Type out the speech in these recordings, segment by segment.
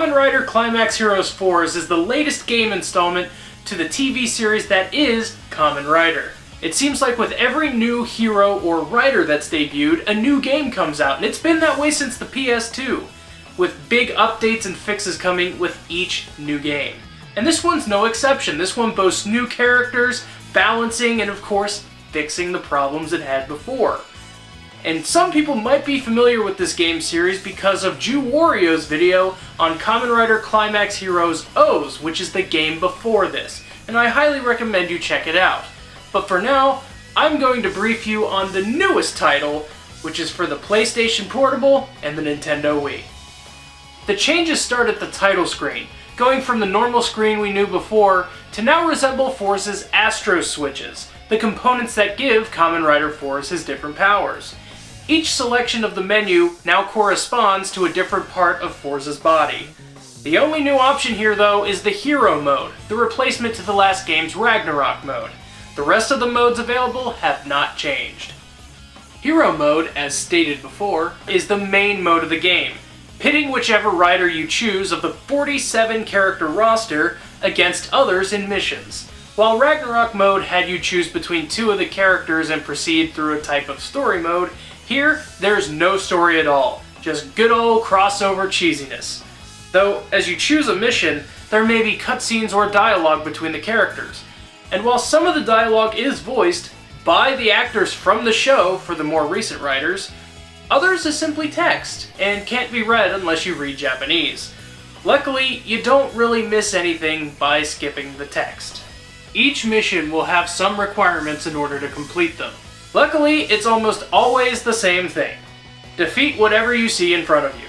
Kamen Rider Climax Heroes Fourze is the latest game installment to the TV series that is Kamen Rider. It seems like with every new hero or rider that's debuted, a new game comes out, and it's been that way since the PS2, with big updates and fixes coming with each new game. And this one's no exception. This one boasts new characters, balancing, and of course, fixing the problems it had before. And some people might be familiar with this game series because of Ju Wario's video on Kamen Rider Climax Heroes O's, which is the game before this, and I highly recommend you check it out. But for now, I'm going to brief you on the newest title, which is for the PlayStation Portable and the Nintendo Wii. The changes start at the title screen, going from the normal screen we knew before to now resemble Fourze's Astro Switches, the components that give Kamen Rider Fourze his different powers. Each selection of the menu now corresponds to a different part of Fourze's body. The only new option here though is the Hero mode, the replacement to the last game's Ragnarok mode. The rest of the modes available have not changed. Hero mode, as stated before, is the main mode of the game, pitting whichever rider you choose of the 47 character roster against others in missions. While Ragnarok mode had you choose between two of the characters and proceed through a type of story mode, here, there's no story at all, just good old crossover cheesiness. Though, as you choose a mission, there may be cutscenes or dialogue between the characters. And while some of the dialogue is voiced by the actors from the show for the more recent writers, others is simply text, and can't be read unless you read Japanese. Luckily, you don't really miss anything by skipping the text. Each mission will have some requirements in order to complete them. Luckily, it's almost always the same thing. Defeat whatever you see in front of you.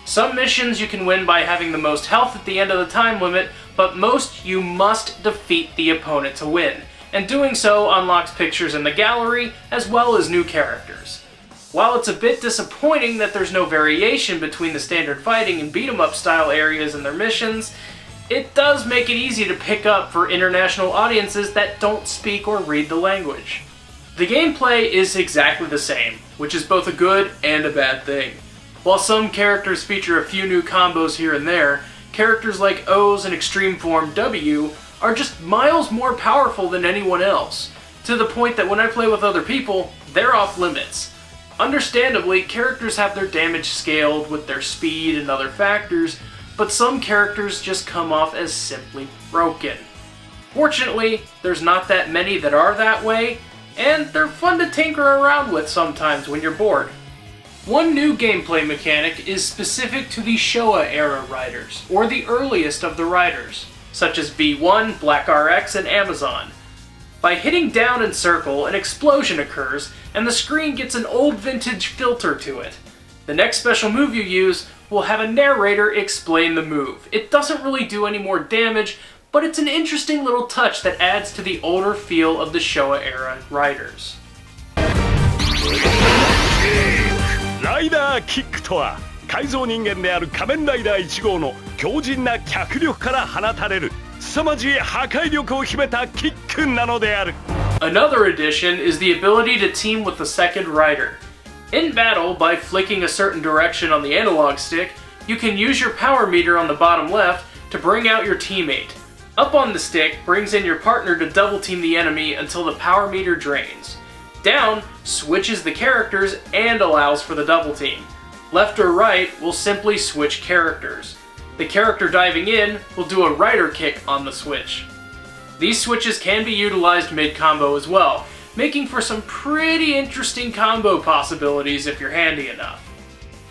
Some missions you can win by having the most health at the end of the time limit, but most you must defeat the opponent to win, and doing so unlocks pictures in the gallery as well as new characters. While it's a bit disappointing that there's no variation between the standard fighting and beat-em-up style areas and their missions, it does make it easy to pick up for international audiences that don't speak or read the language. The gameplay is exactly the same, which is both a good and a bad thing. While some characters feature a few new combos here and there, characters like O's and Extreme Form W are just miles more powerful than anyone else, to the point that when I play with other people, they're off limits. Understandably, characters have their damage scaled with their speed and other factors, but some characters just come off as simply broken. Fortunately, there's not that many that are that way, and they're fun to tinker around with sometimes when you're bored. One new gameplay mechanic is specific to the Showa-era riders, or the earliest of the riders, such as B1, Black RX, and Amazon. By hitting down and circle, an explosion occurs, and the screen gets an old vintage filter to it. The next special move you use will have a narrator explain the move. It doesn't really do any more damage, but it's an interesting little touch that adds to the older feel of the Showa-era riders. ライダーキックとは改造人間である仮面ライダー1号の強靭な脚力から放たれる凄まじい破壊力を秘めたキックなのである。 Another addition is the ability to team with the second rider. In battle, by flicking a certain direction on the analog stick, you can use your power meter on the bottom left to bring out your teammate. Up on the stick brings in your partner to double team the enemy until the power meter drains. Down switches the characters and allows for the double team. Left or right will simply switch characters. The character diving in will do a rider kick on the switch. These switches can be utilized mid-combo as well, making for some pretty interesting combo possibilities if you're handy enough.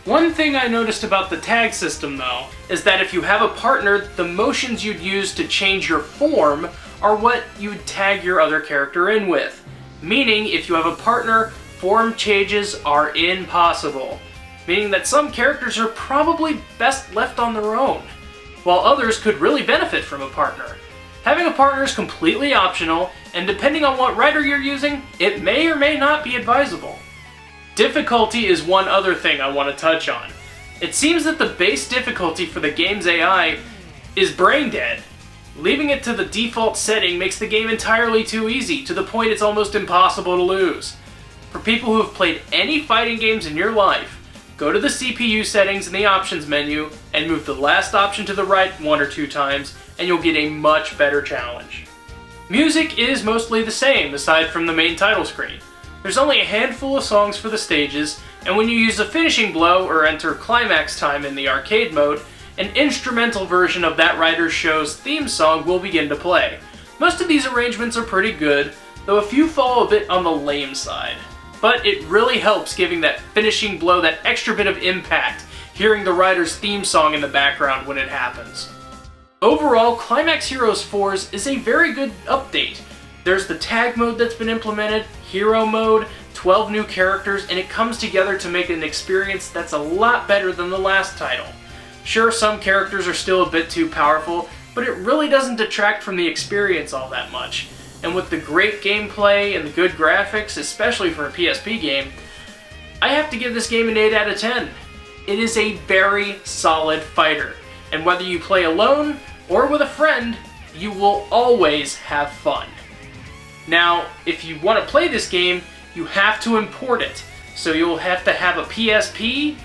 One thing I noticed about the tag system though, is that if you have a partner, the motions you'd use to change your form are what you'd tag your other character in with. Meaning, if you have a partner, form changes are impossible. Meaning that some characters are probably best left on their own, while others could really benefit from a partner. Having a partner is completely optional, and depending on what rider you're using, it may or may not be advisable. Difficulty is one other thing I want to touch on. It seems that the base difficulty for the game's AI is brain dead. Leaving it to the default setting makes the game entirely too easy, to the point it's almost impossible to lose. For people who have played any fighting games in your life, go to the CPU settings in the options menu and move the last option to the right 1 or 2 times, and you'll get a much better challenge. Music is mostly the same, aside from the main title screen. There's only a handful of songs for the stages, and when you use the finishing blow or enter climax time in the arcade mode, an instrumental version of that writer's show's theme song will begin to play. Most of these arrangements are pretty good, though a few fall a bit on the lame side. But it really helps giving that finishing blow that extra bit of impact, hearing the writer's theme song in the background when it happens. Overall, Climax Heroes Fourze is a very good update. There's the tag mode that's been implemented, hero mode, 12 new characters, and it comes together to make an experience that's a lot better than the last title. Sure, some characters are still a bit too powerful, but it really doesn't detract from the experience all that much. And with the great gameplay and the good graphics, especially for a PSP game, I have to give this game an 8 out of 10. It is a very solid fighter, and whether you play alone or with a friend, you will always have fun. Now, if you want to play this game, you have to import it, so you'll have to have a PSP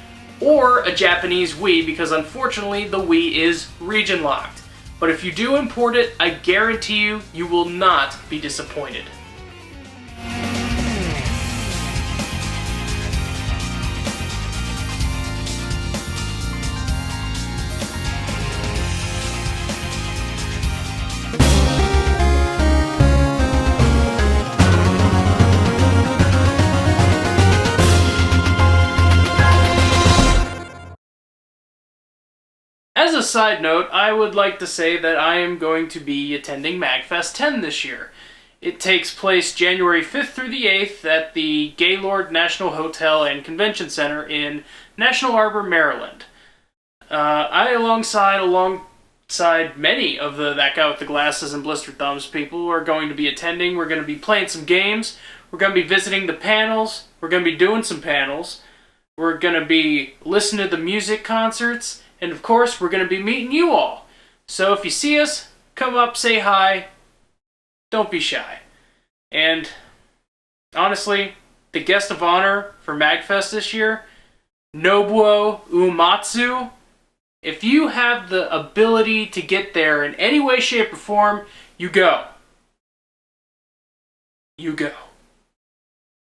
or a Japanese Wii, because unfortunately the Wii is region locked. But if you do import it, I guarantee you, you will not be disappointed. As a side note, I would like to say that I am going to be attending MagFest 10 this year. It takes place January 5th through the 8th at the Gaylord National Hotel and Convention Center in National Harbor, Maryland. Alongside many of that guy with the glasses and blistered thumbs people, are going to be attending. We're going to be playing some games. We're going to be visiting the panels. We're going to be doing some panels. We're going to be listening to the music concerts. And of course, we're going to be meeting you all. So if you see us, come up, say hi. Don't be shy. And honestly, the guest of honor for MagFest this year, Nobuo Uematsu. If you have the ability to get there in any way, shape, or form, you go. You go.